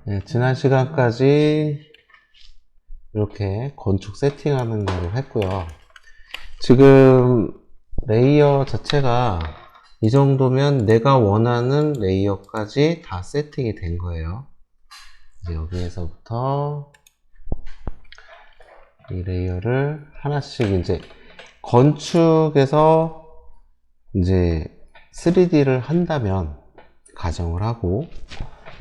네, 지난 시간까지 이렇게 건축 세팅하는 걸 했고요. 지금 레이어 자체가 이 정도면 내가 원하는 레이어까지 다 세팅이 된 거예요. 이제 여기에서부터 이 레이어를 하나씩 이제 건축에서 이제 3D를 한다면 가정을 하고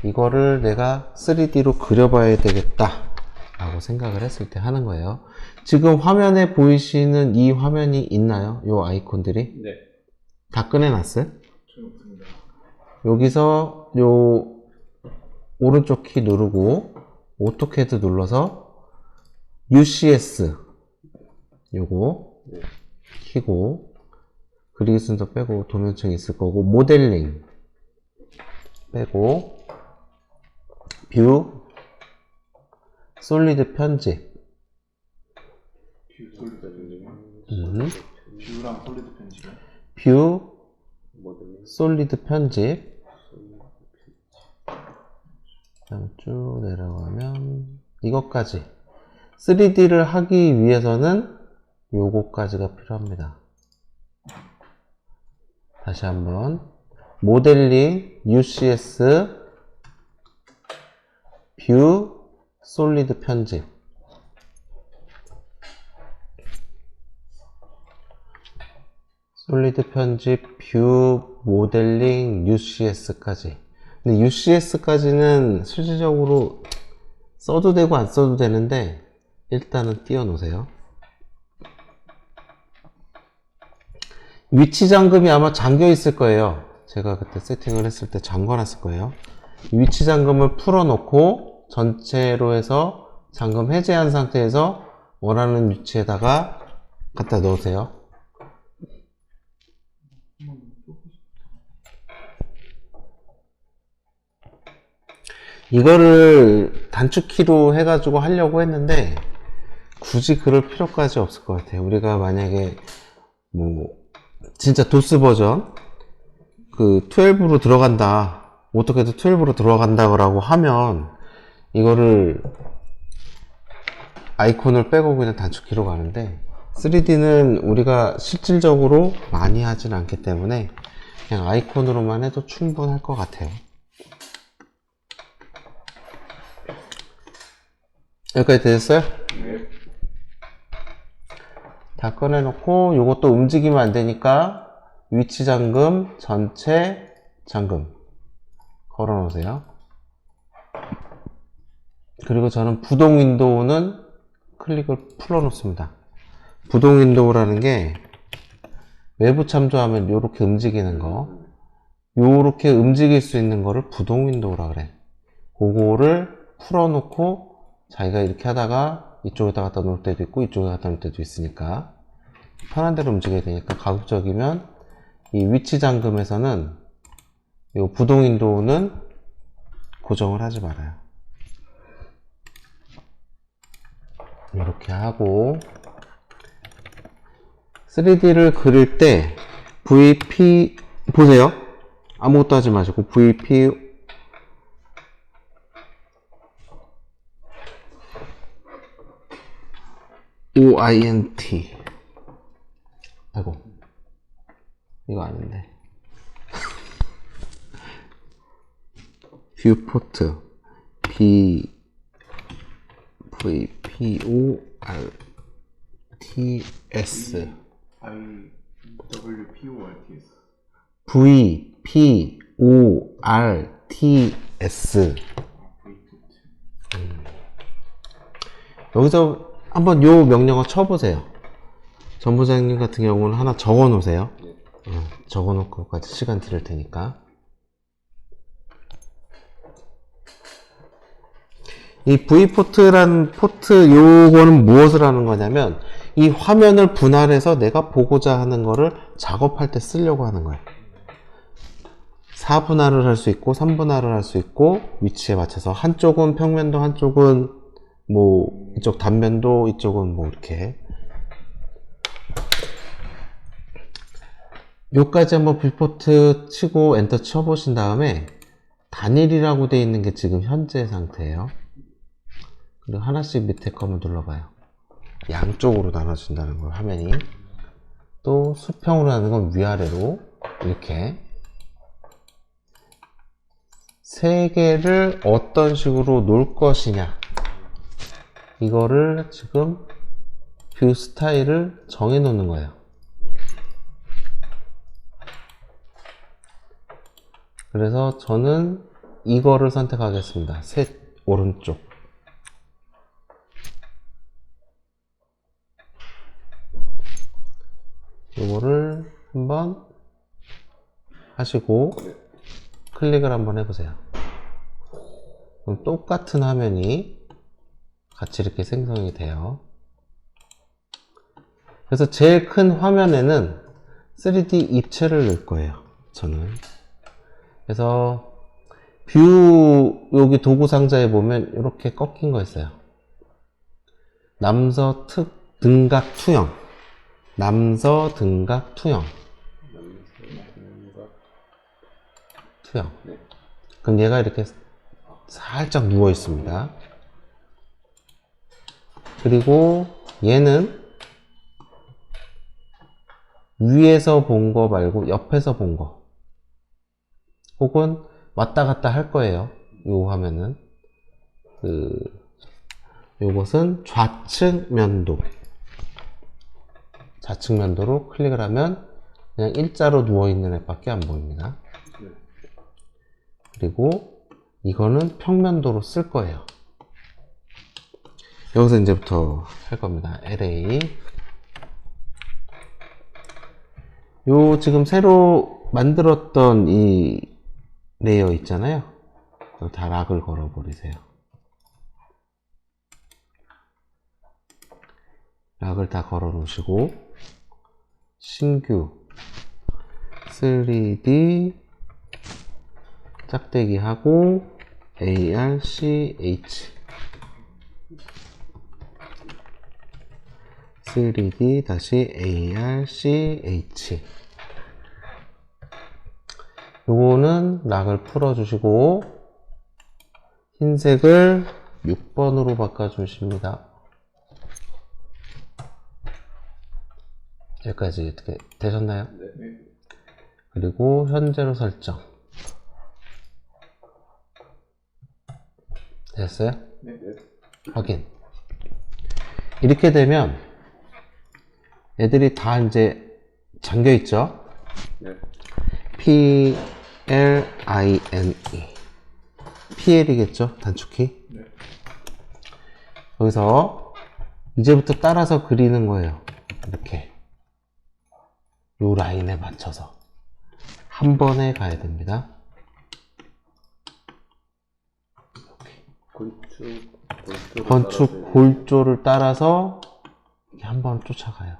이거를 내가 3D로 그려봐야 되겠다 라고 생각을 했을 때 하는 거예요. 지금 화면에 보이시는 이 화면이 있나요? 요 아이콘들이? 네. 다 꺼내놨어요? 없습니다. 여기서 요 오른쪽 키 누르고 오토캐드 눌러서 UCS 요거 키고 그리기 순서 빼고 도면층 있을 거고 모델링 빼고 뷰 솔리드 편집 뷰 솔리드 편집이요? 뷰랑 솔리드 편집이요? 뷰 솔리드 편집 그다음 쭉 내려가면 이것까지 3D를 하기 위해서는 요거까지가 필요합니다. 다시 한번 모델링 UCS 뷰 솔리드 편집 솔리드 편집 뷰 모델링 UCS까지. 근데 UCS까지는 실질적으로 써도 되고 안 써도 되는데 일단은 띄워 놓으세요. 위치 잠금이 아마 잠겨 있을 거예요. 제가 그때 세팅을 했을 때 잠궈 놨을 거예요. 위치 잠금을 풀어 놓고 전체로 해서 잠금 해제한 상태에서 원하는 위치에다가 갖다 넣으세요. 이거를 단축키로 해가지고 하려고 했는데 굳이 그럴 필요까지 없을 것 같아요. 우리가 만약에 뭐 진짜 도스 버전 그 12로 들어간다, 오토캐드 12로 들어간다고 하면 이거를 아이콘을 빼고 그냥 단축키로 가는데 3D는 우리가 실질적으로 많이 하진 않기 때문에 그냥 아이콘으로만 해도 충분할 것 같아요. 여기까지 되셨어요? 네. 다 꺼내놓고 요것도 움직이면 안 되니까 위치 잠금, 전체 잠금 걸어 놓으세요. 그리고 저는 부동 윈도우는 클릭을 풀어 놓습니다. 부동 윈도우라는 게 외부 참조하면 요렇게 움직이는 거, 요렇게 움직일 수 있는 거를 부동 윈도우라 그래. 그거를 풀어 놓고 자기가 이렇게 하다가 이쪽에다 갖다 놓을 때도 있고 이쪽에 갖다 놓을 때도 있으니까 편한 대로 움직여야 되니까 가급적이면 이 위치 잠금에서는 이 부동 윈도우는 고정을 하지 말아요. 이렇게 하고 3D를 그릴 때 VP 보세요. 아무것도 하지 마시고 VP OINT 아이고 이거 아닌데 뷰포트 VPORTS VPORTS 여기서 한번 요 명령어 쳐보세요. 전부장님 같은 경우는 하나 적어 놓으세요. 적어 놓고까지 시간 드릴 테니까. 이 V포트란 포트 요거는 무엇을 하는 거냐면 이 화면을 분할해서 내가 보고자 하는 거를 작업할 때 쓰려고 하는 거예요. 4분할을 할 수 있고 3분할을 할 수 있고 위치에 맞춰서 한쪽은 평면도 한쪽은 뭐 이쪽 단면도 이쪽은 뭐 이렇게 요까지 한번 뷰포트 치고 엔터 쳐보신 다음에 단일이라고 되어 있는 게 지금 현재 상태예요. 그리고 하나씩 밑에 거 한번 눌러봐요. 양쪽으로 나눠준다는 걸 화면이. 또 수평으로 하는 건 위아래로 이렇게 세 개를 어떤 식으로 놓을 것이냐, 이거를 지금 뷰 스타일을 정해 놓는 거예요. 그래서 저는 이거를 선택하겠습니다. 셋 오른쪽. 이거를 한번 하시고 클릭을 한번 해보세요. 그럼 똑같은 화면이 같이 이렇게 생성이 돼요. 그래서 제일 큰 화면에는 3D 입체를 넣을 거예요, 저는. 그래서 뷰 여기 도구 상자에 보면 이렇게 꺾인 거 있어요. 남서 등각 투영. 남서 등각 투영. 투영. 그럼 얘가 이렇게 살짝 누워 있습니다. 그리고 얘는 위에서 본 거 말고 옆에서 본 거, 혹은 왔다 갔다 할 거예요. 요 화면은 요것은 좌측 면도. 좌측 면도로 클릭을 하면 그냥 일자로 누워있는 앱밖에 안 보입니다. 그리고 이거는 평면도로 쓸 거예요. 여기서 이제부터 할 겁니다. LA. 요 지금 새로 만들었던 이 레이어 있잖아요. 다 락을 걸어 버리세요. 락을 다 걸어 놓으시고 신규 3D 짝대기 하고 ARCH 3D-ARCH. 요거는 락을 풀어주시고 흰색을 6번으로 바꿔주십니다. 여기까지 어떻게 되셨나요? 네. 그리고 현재로 설정. 됐어요? 네. 확인. 이렇게 되면 애들이 다 이제 잠겨 있죠? 네. PLINE. PL이겠죠? 단축키. 네. 여기서 이제부터 따라서 그리는 거예요. 이렇게. 요 라인에 맞춰서. 한 번에 가야 됩니다. 건축 골조를 따라서 한 번 쫓아가요.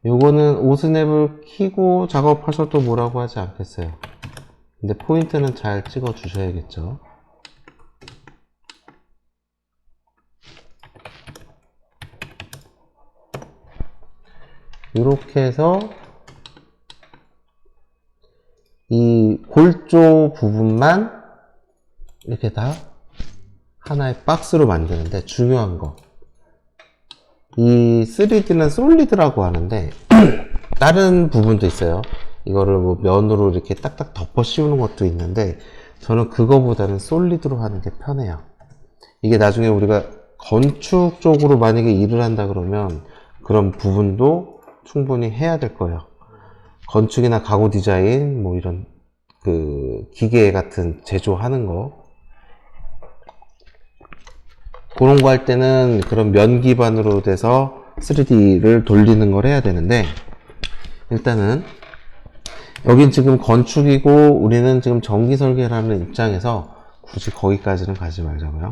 요거는 오스냅을 키고 작업하셔도 뭐라고 하지 않겠어요. 근데 포인트는 잘 찍어 주셔야겠죠. 이렇게 해서 이 골조 부분만 이렇게 다 하나의 박스로 만드는데, 중요한 거, 이 3D는 솔리드라고 하는데 다른 부분도 있어요. 이거를 뭐 면으로 이렇게 딱딱 덮어 씌우는 것도 있는데, 저는 그거보다는 솔리드로 하는 게 편해요. 이게 나중에 우리가 건축 쪽으로 만약에 일을 한다 그러면 그런 부분도 충분히 해야 될 거예요. 건축이나 가구 디자인, 뭐 이런 그 기계 같은 제조하는 거, 그런 거 할 때는 그런 면 기반으로 돼서 3D를 돌리는 걸 해야 되는데, 일단은 여긴 지금 건축이고 우리는 지금 전기 설계라는 입장에서 굳이 거기까지는 가지 말자고요.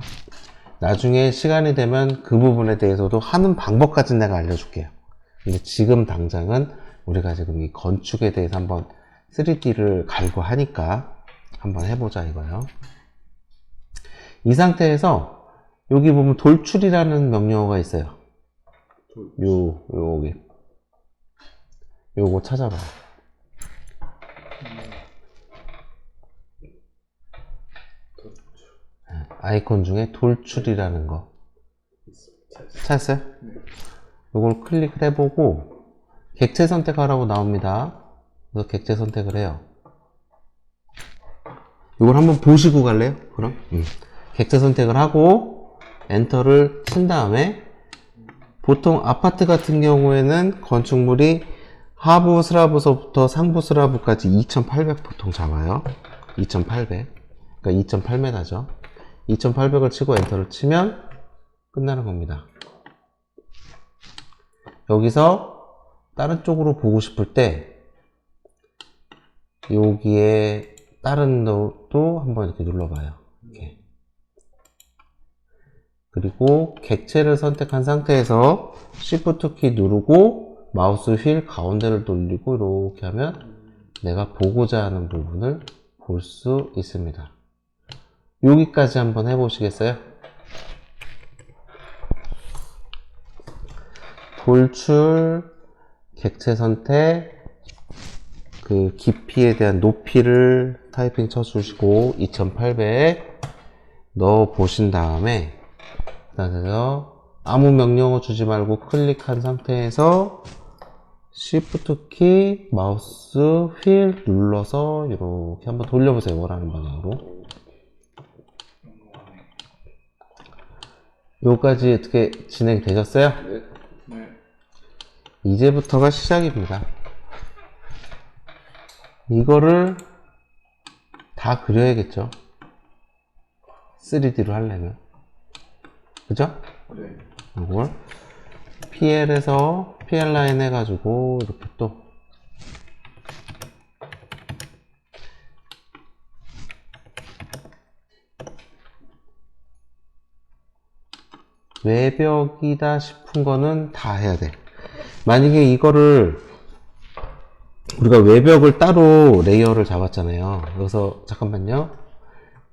나중에 시간이 되면 그 부분에 대해서도 하는 방법까지는 내가 알려줄게요. 근데 지금 당장은 우리가 지금 이 건축에 대해서 한번 3D를 갈고 하니까 한번 해보자 이거예요. 이 상태에서 여기 보면 돌출이라는 명령어가 있어요. 여기. 요거 찾아봐요. 아이콘 중에 돌출이라는 거 찾았어요? 네. 요걸 클릭을 해보고 객체 선택하라고 나옵니다. 그래서 객체 선택을 해요. 요걸 한번 보시고 갈래요? 그럼? 객체 선택을 하고 엔터를 친 다음에 보통 아파트 같은 경우에는 건축물이 하부 슬라브서부터 상부 슬라브까지 2800 보통 잡아요. 2800. 그러니까 2.8m죠. 2800을 치고 엔터를 치면 끝나는 겁니다. 여기서 다른 쪽으로 보고 싶을 때 여기에 다른 것도 한번 이렇게 눌러봐요. 이렇게. 그리고 객체를 선택한 상태에서 Shift 키 누르고 마우스 휠 가운데를 돌리고 이렇게 하면 내가 보고자 하는 부분을 볼 수 있습니다. 여기까지 한번 해보시겠어요? 돌출, 객체 선택, 그 깊이에 대한 높이를 타이핑 쳐주시고 2800 넣어 보신 다음에 그다음에 아무 명령어 주지 말고 클릭한 상태에서 Shift 키 마우스 휠 눌러서 이렇게 한번 돌려보세요. 원하는 방향으로. 여기까지 어떻게 진행되셨어요? 네. 이제부터가 시작입니다. 이거를 다 그려야겠죠. 3D로 하려면. 그죠? 네. 이걸 PL에서 PL 라인 해가지고 이렇게 또 외벽이다 싶은 거는 다 해야 돼. 만약에 이거를 우리가 외벽을 따로 레이어를 잡았잖아요. 여기서 잠깐만요.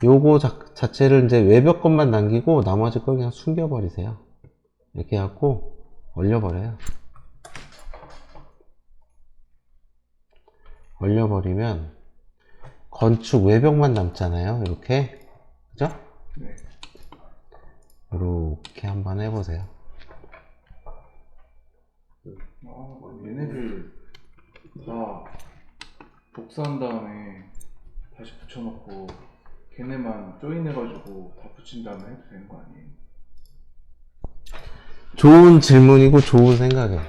요거 자체를 이제 외벽 것만 남기고 나머지 걸 그냥 숨겨버리세요. 이렇게 해갖고 얼려버려요. 얼려버리면 건축 외벽만 남잖아요. 이렇게. 그죠? 네. 이렇게 한번 해보세요. 얘네를 다 복사한 다음에 다시 붙여놓고 걔네만 조인해가지고 다 붙인 다음에 해도 되는 거 아니에요? 좋은 질문이고 좋은 생각이에요.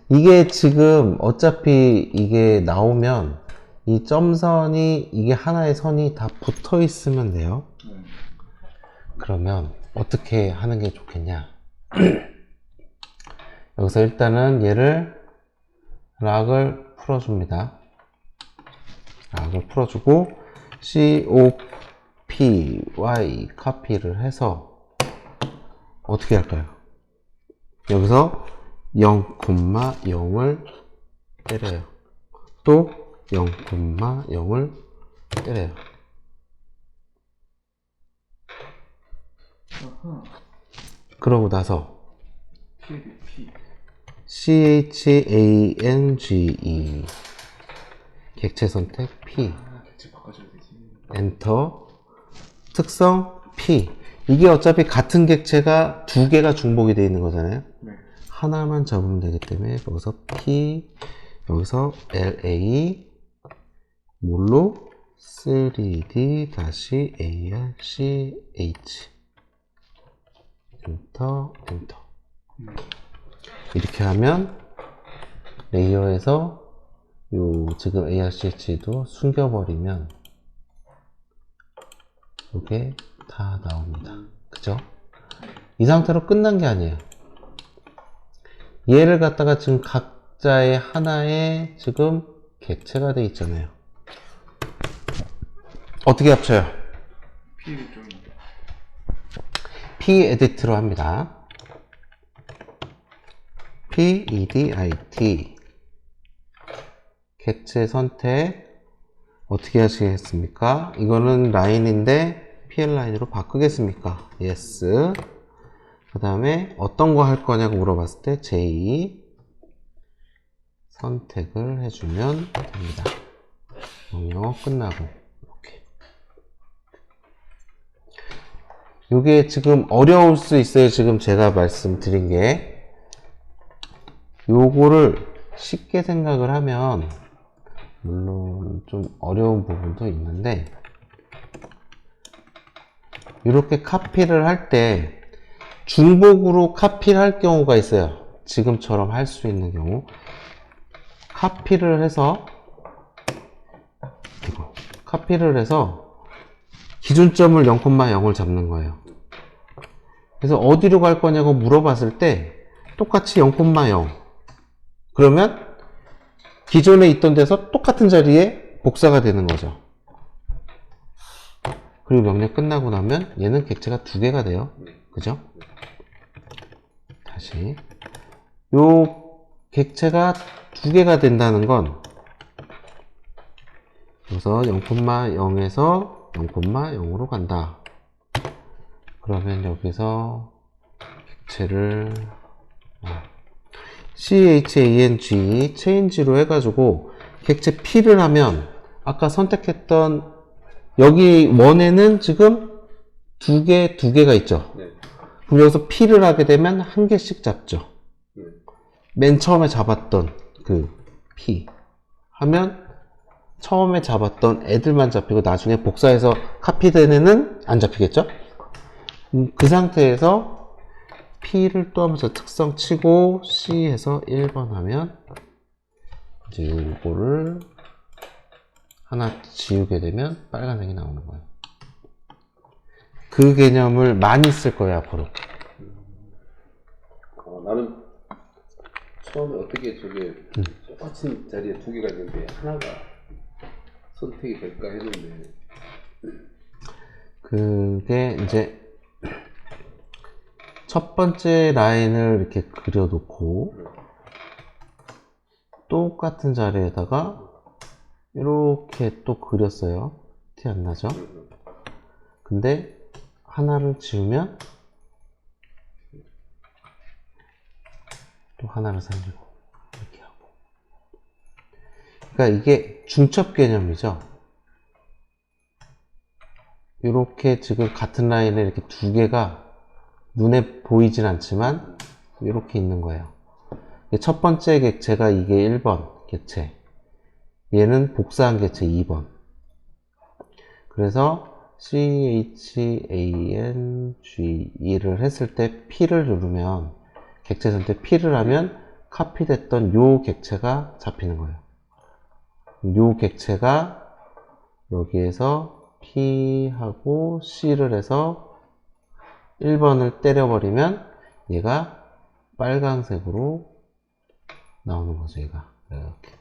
이게 지금 어차피 이게 나오면 이 점선이 이게 하나의 선이 다 붙어 있으면 돼요. 네. 그러면 어떻게 하는 게 좋겠냐? 여기서 일단은 얘를 락을 풀어줍니다. 락을 풀어주고 COPY 카피를 해서 어떻게 할까요? 여기서 0,0을 때려요. 또 0,0을 때려요. 아하. 그러고 나서 PADP. CHANGE 객체 선택 P 객체 바꿔줘야 되지. 엔터 특성 P 이게 어차피 같은 객체가 두 개가 중복이 되어 있는 거잖아요. 네. 하나만 잡으면 되기 때문에 여기서 P 여기서 LA 뭘로 3D-ARCH 엔터 이렇게 하면 레이어에서 요 지금 ARCH도 숨겨버리면 이게 다 나옵니다. 그죠? 이 상태로 끝난 게 아니에요. 얘를 갖다가 지금 각자의 하나의 지금 객체가 돼 있잖아요. 어떻게 합쳐요? PAD 조인. P-edit로 합니다. P-E-D-I-T 객체 선택 어떻게 하시겠습니까? 이거는 라인인데 PL 라인으로 바꾸겠습니까? Yes. 그 다음에 어떤 거 할 거냐고 물어봤을 때 J 선택을 해주면 됩니다. 명령어 끝나고 이렇게. 요게 지금 어려울 수 있어요. 지금 제가 말씀드린 게 요거를 쉽게 생각을 하면 물론 좀 어려운 부분도 있는데 이렇게 카피를 할 때 중복으로 카피를 할 경우가 있어요. 지금처럼 할 수 있는 경우 카피를 해서 기준점을 0,0을 잡는 거예요. 그래서 어디로 갈 거냐고 물어봤을 때 똑같이 0,0 그러면 기존에 있던 데서 똑같은 자리에 복사가 되는 거죠. 그리고 명령 끝나고 나면 얘는 객체가 2개가 돼요. 그죠? 다시 요 객체가 2개가 된다는 건 그래서 0,0에서 0,0으로 간다. 그러면 여기서 객체를 change, change로 해가지고 객체 P를 하면 아까 선택했던 여기 원에는 지금 2개가 있죠. 네. 그럼 여기서 P를 하게 되면 1개씩 잡죠. 맨 처음에 잡았던 그 P 하면 처음에 잡았던 애들만 잡히고 나중에 복사해서 카피된 애는 안 잡히겠죠? 그 상태에서 P를 또 하면서 특성 치고 C에서 1번 하면 이제 이거를 하나 지우게 되면 빨간색이 나오는 거예요. 그 개념을 많이 쓸 거예요, 앞으로. 나는 처음에 어떻게 저게 똑같은 자리에 2개가 있는데 하나가 선택이 될까 했는데 그게 이제 첫 번째 라인을 이렇게 그려놓고 똑같은 자리에다가 이렇게 또 그렸어요. 티 안 나죠? 근데 하나를 지우면 또 하나를 살리고 이렇게 하고. 그러니까 이게 중첩 개념이죠. 이렇게 지금 같은 라인에 이렇게 2개가 눈에 보이진 않지만 이렇게 있는 거예요. 첫 번째 객체가 이게 1번 객체, 얘는 복사한 객체 2번. 그래서 change를 했을 때 P를 누르면 객체 선택 P를 하면 카피됐던 요 객체가 잡히는 거예요. 요 객체가 여기에서 P하고 C를 해서 1번을 때려버리면 얘가 빨강색으로 나오는 거죠. 얘가 이렇게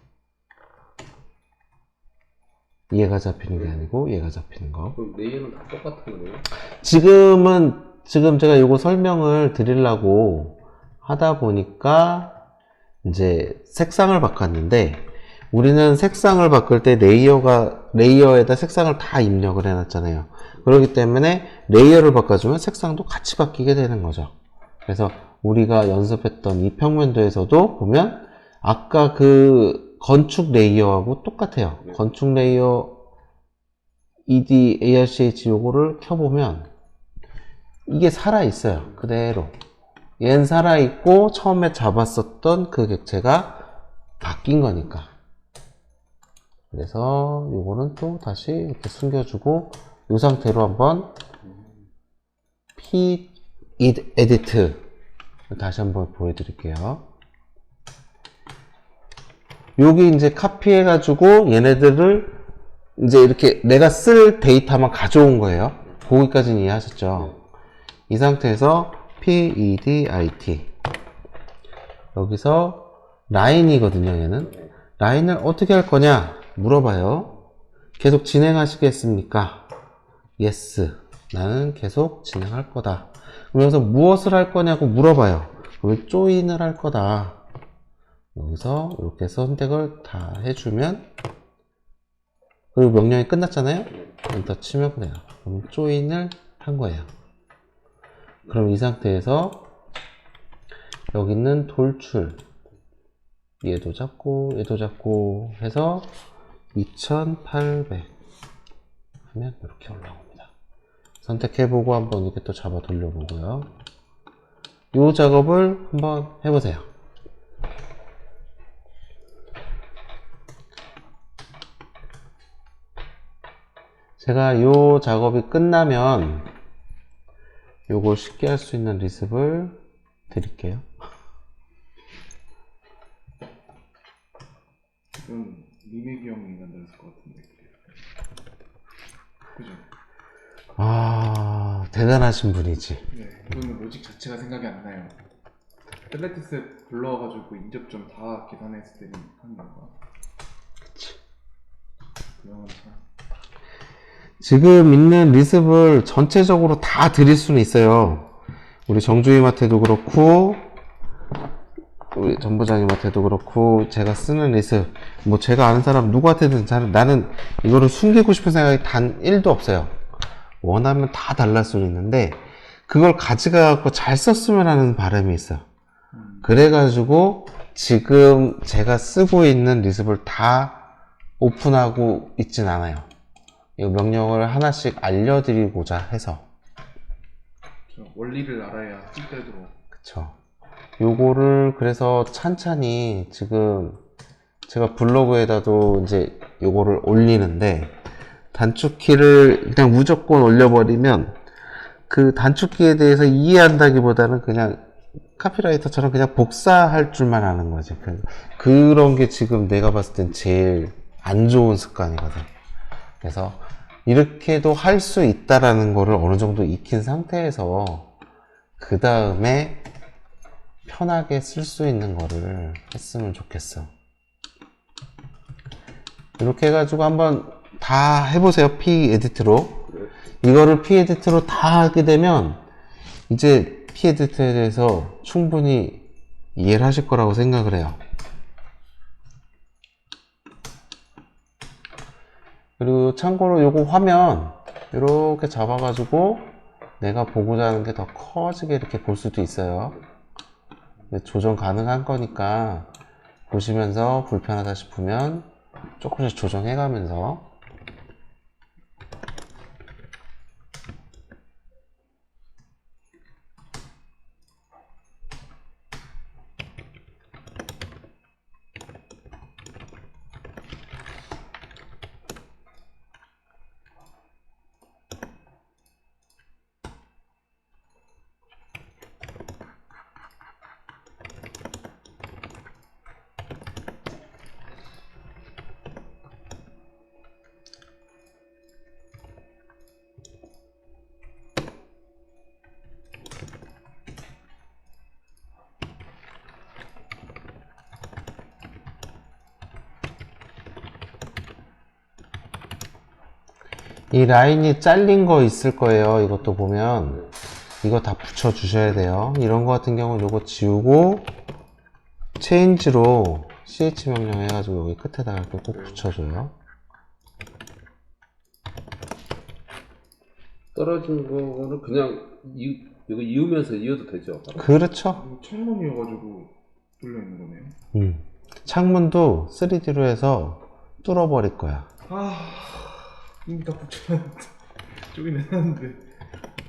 얘가 잡히는 게 아니고 얘가 잡히는 거. 그럼 레이어는 다 똑같은 거네요? 지금 제가 요거 설명을 드리려고 하다 보니까 이제 색상을 바꿨는데 우리는 색상을 바꿀 때 레이어에다 색상을 다 입력을 해놨잖아요. 그렇기 때문에 레이어를 바꿔주면 색상도 같이 바뀌게 되는 거죠. 그래서 우리가 연습했던 이 평면도에서도 보면 아까 그 건축 레이어하고 똑같아요. 건축 레이어 ED, ARCH 요거를 켜보면 이게 살아있어요. 그대로. 얘는 살아있고 처음에 잡았었던 그 객체가 바뀐 거니까. 그래서 요거는 또 다시 이렇게 숨겨주고 이 상태로 한번 P edit 다시 한번 보여드릴게요. 여기 이제 카피해가지고 얘네들을 이제 이렇게 내가 쓸 데이터만 가져온 거예요. 거기까지는 이해하셨죠? 이 상태에서 PEDIT 여기서 라인이거든요. 얘는 라인을 어떻게 할 거냐 물어봐요. 계속 진행하시겠습니까? Yes. 나는 계속 진행할 거다. 그러면서 무엇을 할 거냐고 물어봐요. 그러면 조인을 할 거다. 여기서 이렇게 선택을 다 해주면 그리고 명령이 끝났잖아요. 엔터 치면 돼요. 그럼 조인을 한 거예요. 그럼 이 상태에서 여기 있는 돌출 얘도 잡고 해서 2800 하면 이렇게 올라옵니다. 선택해보고 한번 이렇게 또 잡아 돌려보고요. 이 작업을 한번 해보세요. 제가 이 작업이 끝나면 요걸 쉽게 할 수 있는 리습을 드릴게요. 이건 리메기 형이 만들었을 것 같은데. 그죠? 아, 대단하신 분이지. 네, 이거는 로직 자체가 생각이 안 나요. 텔레티스 불러와가지고 인접점 다 계산했을 때는 하는 건가? 그냥 참. 지금 있는 리습을 전체적으로 다 드릴 수는 있어요. 우리 정주임한테도 그렇고 우리 전부장님한테도 그렇고 제가 쓰는 리습 뭐 제가 아는 사람 누구한테든 나는 이거를 숨기고 싶은 생각이 단 1도 없어요. 원하면 다 달랄 수는 있는데 그걸 가져가고 잘 썼으면 하는 바람이 있어요. 그래가지고 지금 제가 쓰고 있는 리습을 다 오픈하고 있진 않아요. 이 명령을 하나씩 알려드리고자 해서. 원리를 알아야 쓸 때도. 그쵸. 요거를 그래서 찬찬히 지금 제가 블로그에다도 이제 요거를 올리는데 단축키를 그냥 무조건 올려버리면 그 단축키에 대해서 이해한다기보다는 그냥 카피라이터처럼 그냥 복사할 줄만 아는 거지. 그런 게 지금 내가 봤을 땐 제일 안 좋은 습관이거든. 그래서 이렇게도 할 수 있다라는 거를 어느 정도 익힌 상태에서 그 다음에 편하게 쓸 수 있는 거를 했으면 좋겠어. 이렇게 해가지고 한번 다 해보세요. P 에디트로. 이거를 P 에디트로 다 하게 되면 이제 P 에디트에 대해서 충분히 이해를 하실 거라고 생각을 해요. 그리고 참고로 요거 화면 이렇게 잡아가지고 내가 보고자 하는 게 더 커지게 이렇게 볼 수도 있어요. 조정 가능한 거니까 보시면서 불편하다 싶으면 조금씩 조정해 가면서 이 라인이 잘린 거 있을 거예요. 이것도 보면 이거 다 붙여 주셔야 돼요. 이런 거 같은 경우는 요거 지우고 체인지로 ch 명령 해가지고 여기 끝에다가 이렇게 꼭 붙여줘요. 떨어진 거를 그냥 이거 이으면서 이어도 되죠? 그렇죠. 이거 창문이어가지고 뚫려 있는 거네요. 창문도 3D로 해서 뚫어버릴 거야. 이미 다 붙여놨는데 쪼긴 해놨는데.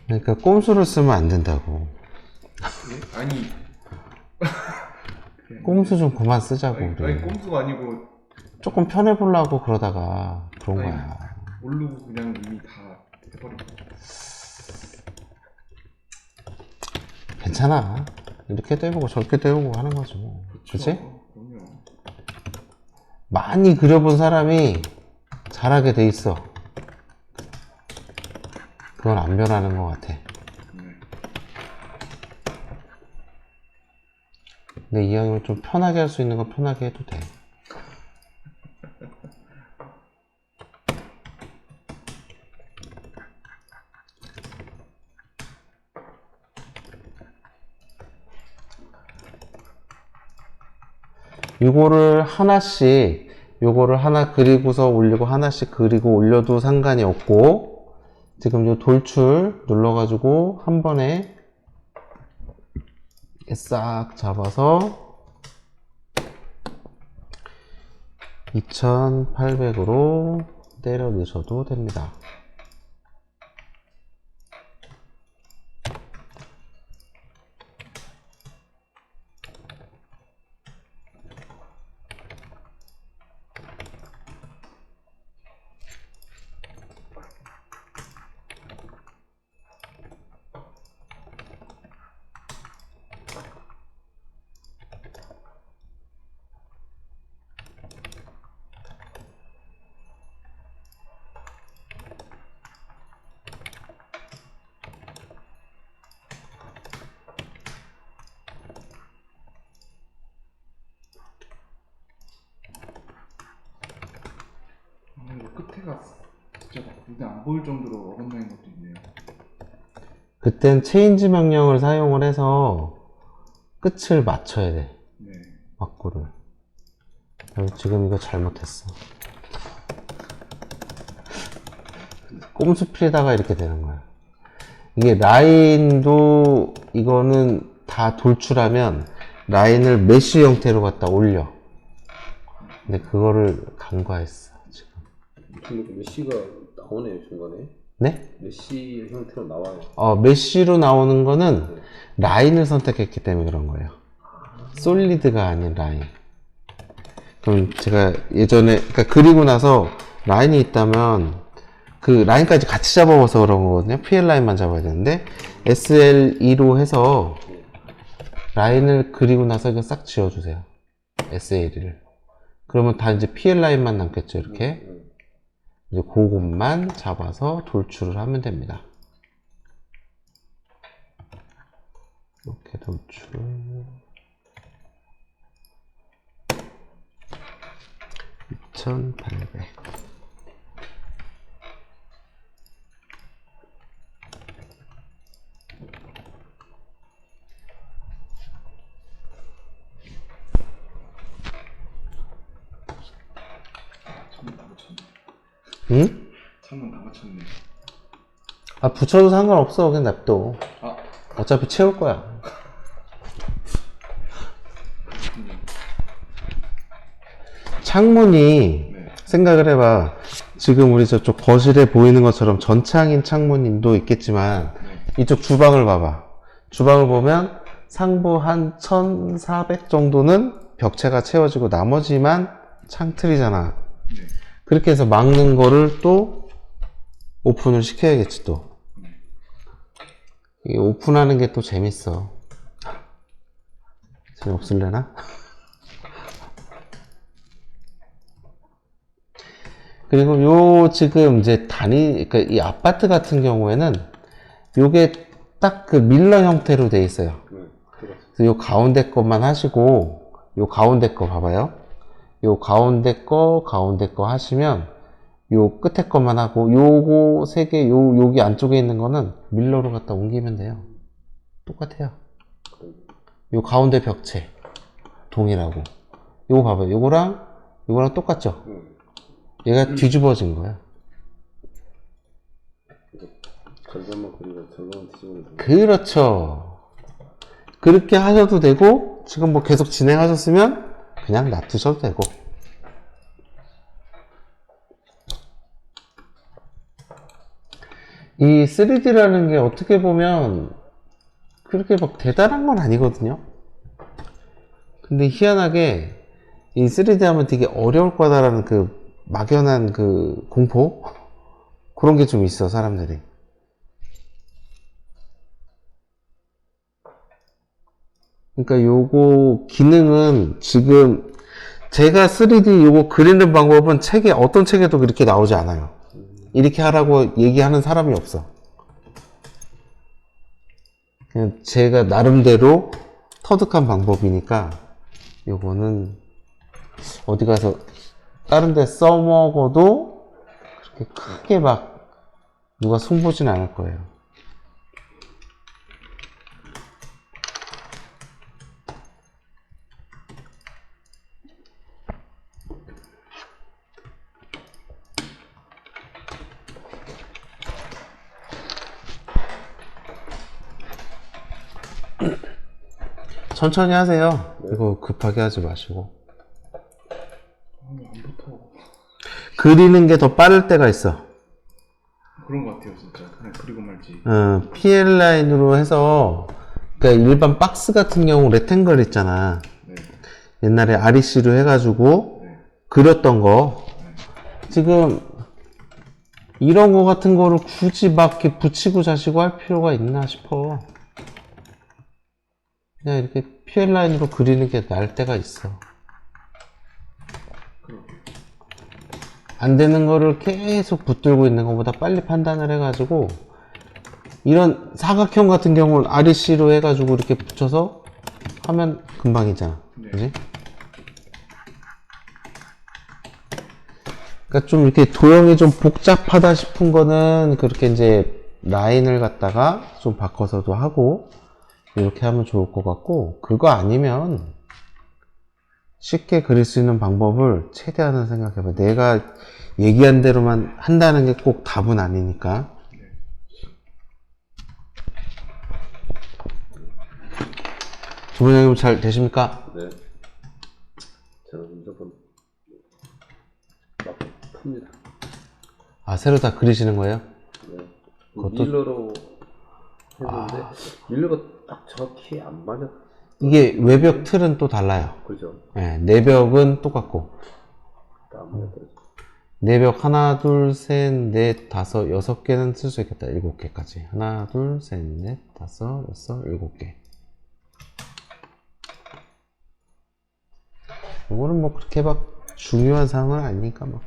그러니까 꼼수를 쓰면 안 된다고. 예? 아니 꼼수 좀 그만 쓰자고. 아니 우리. 꼼수가 아니고 조금 편해보려고 그러다가 그런 아니, 거야. 모르고 그냥 이미 다 해버린 거. 괜찮아. 이렇게도 해보고 저렇게도 해보고 하는 거죠. 그치? 그럼요. 많이 그려본 사람이 잘하게 돼 있어. 그건 안 변하는 것 같아. 근데 이왕이면 좀 편하게 할 수 있는 건 편하게 해도 돼. 이거를 하나씩, 요거를 하나 그리고서 올리고 하나씩 그리고 올려도 상관이 없고, 지금 요 돌출 눌러가지고 한 번에 싹 잡아서 2800으로 때려 넣으셔도 됩니다. 이거 끝에가 진짜 막 눈에 안 보일 정도로 어긋나는 것도 있네요. 그땐 체인지 명령을 사용을 해서 끝을 맞춰야 돼. 네. 막구를. 지금 이거 잘못했어. 꼼수 피려다가 이렇게 되는 거야. 이게 라인도 이거는 다 돌출하면 라인을 메쉬 형태로 갖다 올려. 근데 그거를 간과했어 지금. 지금 메시가 나오네요 중간에. 네? 메시 형태로 나와요. 메쉬로 나오는 거는 라인을 선택했기 때문에 그런 거예요. 솔리드가 아닌 라인. 그럼 제가 예전에 그리고 나서 라인이 있다면 그 라인까지 같이 잡아봐서 그런 거거든요. PL 라인만 잡아야 되는데 SL2로 해서 라인을 그리고 나서 이거 싹 지워주세요. SL을. 그러면 다 이제 PL 라인만 남겠죠. 이렇게. 이제 그것만 잡아서 돌출을 하면 됩니다. 이렇게 돌출. 2800. 창문 다 붙였네. 응? 창문 다 붙였네. 붙여도 상관없어. 그냥 냅둬. 아, 어차피 채울 거야. 창문이 네. 생각을 해봐. 지금 우리 저쪽 거실에 보이는 것처럼 전창인 창문도 있겠지만 네. 이쪽 주방을 봐봐. 주방을 보면 상부 한 1400 정도는 벽체가 채워지고 나머지만 창틀이잖아. 네. 그렇게 해서 막는 거를 또 오픈을 시켜야겠지 또. 이게 오픈하는 게 또 재밌어. 재미없을래나? 그리고 요 지금 이제 그러니까 이 아파트 같은 경우에는 요게 딱 그 밀러 형태로 돼 있어요. 그래서 요 가운데 것만 하시고 요 가운데 거 봐봐요. 요 가운데 거 하시면 요 끝에 것만 하고 요거 세 개 여기 안쪽에 있는 거는 밀러로 갖다 옮기면 돼요. 똑같아요. 요 가운데 벽체 동일하고 요거 봐봐요. 요거랑 똑같죠? 얘가 뒤집어진 거야. 절반만 그리고 절반만 뒤집으면 그렇죠. 그렇게 하셔도 되고 지금 뭐 계속 진행하셨으면 그냥 놔두셔도 되고. 이 3D라는 게 어떻게 보면 그렇게 막 대단한 건 아니거든요. 근데 희한하게 이 3D 하면 되게 어려울 거다라는 그 막연한 그 공포? 그런 게 좀 있어, 사람들이. 그러니까 요거 기능은 지금 제가 3D 요거 그리는 방법은 어떤 책에도 그렇게 나오지 않아요. 이렇게 하라고 얘기하는 사람이 없어. 그냥 제가 나름대로 터득한 방법이니까 요거는 어디 가서 다른 데 써먹어도 그렇게 크게 막 누가 손보진 않을 거예요. 천천히 하세요. 이거 급하게 하지 마시고. 안 붙어. 그리는 게 더 빠를 때가 있어. 그런 것 같아요, 진짜. 그냥 그리고 말지. PL 라인으로 해서, 그러니까 일반 박스 같은 경우 레탱글 있잖아. 네. 옛날에 REC로 해가지고 네. 그렸던 거. 지금 이런 거 같은 거를 굳이 막 이렇게 붙이고 자시고 할 필요가 있나 싶어. 그냥 이렇게 PL 라인으로 그리는 게 나을 때가 있어. 안 되는 거를 계속 붙들고 있는 것보다 빨리 판단을 해가지고, 이런 사각형 같은 경우는 REC로 해가지고 이렇게 붙여서 하면 금방이잖아. 네. 그지? 그러니까 좀 이렇게 도형이 좀 복잡하다 싶은 거는 그렇게 이제 라인을 갖다가 좀 바꿔서도 하고, 이렇게 하면 좋을 것 같고, 그거 아니면 쉽게 그릴 수 있는 방법을 최대한은 생각해봐. 내가 얘기한 대로만 한다는 게 꼭 답은 아니니까. 주문장님 잘 되십니까? 네. 저는 무조건 막 풉니다. 아, 새로 다 그리시는 거예요? 네. 그것도- 밀러로 했는데 밀러가 딱 정확히 안 맞아. 이게 외벽 틀은 또 달라요. 그죠? 네, 내벽은 똑같고. 딱 안 맞더라고요. 내벽 하나, 둘, 셋, 넷, 다섯, 6개는 쓸 수 있겠다. 7개까지. 하나, 둘, 셋, 넷, 다섯, 여섯, 7개. 이거는 뭐 그렇게 막 중요한 사항은 아니니까 뭐.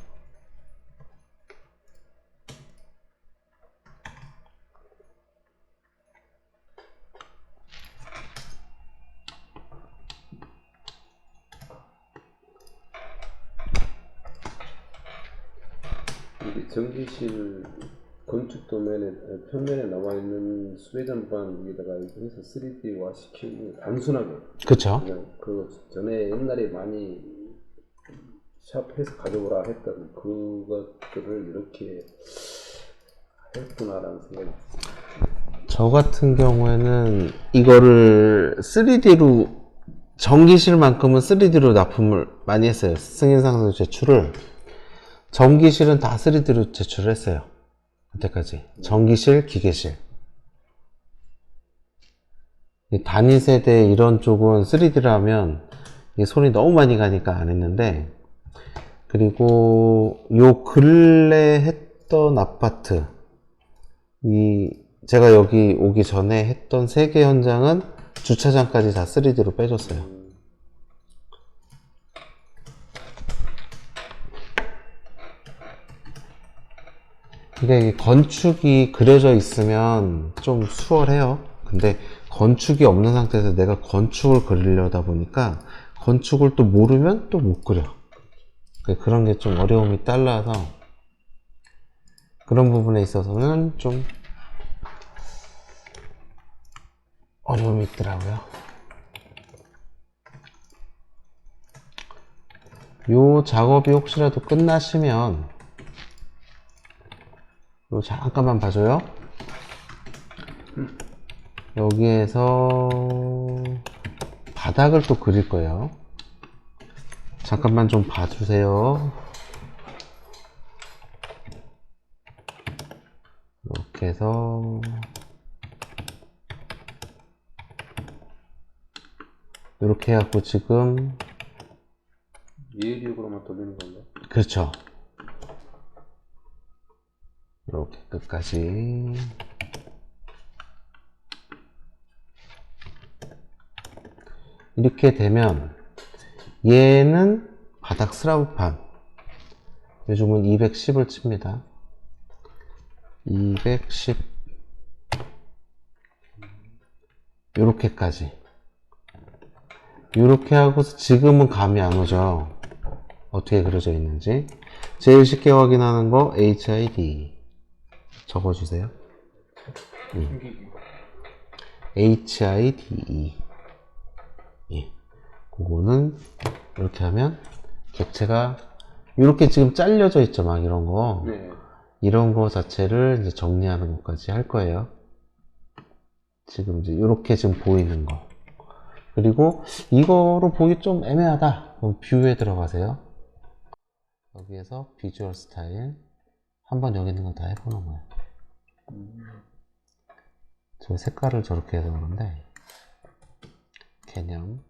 이게 전기실 건축 도면에 평면에 나와 있는 수배전반 위에다가 이렇게 해서 3D화 시키는 게 단순하게 그쵸? 그냥 그 전에 옛날에 많이 샵에서 가져오라 했던 그것들을 이렇게 했구나라는 생각이 저 같은 경우에는 이거를 3D로 전기실만큼은 3D로 납품을 많이 했어요. 승인상서 제출을. 전기실은 다 3D로 제출을 했어요. 그때까지. 전기실, 기계실. 이 단위 세대 이런 쪽은 3D로 하면 이게 손이 너무 많이 가니까 안 했는데, 그리고 요 근래 했던 아파트, 제가 여기 오기 전에 했던 3개 현장은 주차장까지 다 3D로 빼줬어요. 그러니까 이게 건축이 그려져 있으면 좀 수월해요. 근데 건축이 없는 상태에서 내가 건축을 그리려다 보니까 건축을 또 모르면 또 못 그려. 그런 게 좀 어려움이 따라서 그런 부분에 있어서는 좀 어려움이 있더라고요. 요 작업이 혹시라도 끝나시면 요 잠깐만 봐줘요. 여기에서 바닥을 또 그릴 거예요. 잠깐만 좀 봐주세요. 이렇게 해서 이렇게 해갖고 지금 예리역으로만 돌리는 건가? 그렇죠. 이렇게 끝까지 이렇게 되면 얘는 바닥 슬라브판 요즘은 210을 칩니다. 210 요렇게까지 요렇게 하고서 지금은 감이 안 오죠. 어떻게 그려져 있는지 제일 쉽게 확인하는 거 HID 적어주세요. HIDE 예. 그거는 이렇게 하면 객체가 이렇게 지금 잘려져 있죠. 막 이런 거 네. 이런 거 자체를 이제 정리하는 것까지 할 거예요. 지금 이제 이렇게 지금 보이는 거 그리고 이거로 보기 좀 애매하다. 그럼 뷰에 들어가세요. 여기에서 비주얼 스타일. 한번 여기 있는 거 다 해보는 거예요. 저 색깔을 저렇게 해서 그런데 개념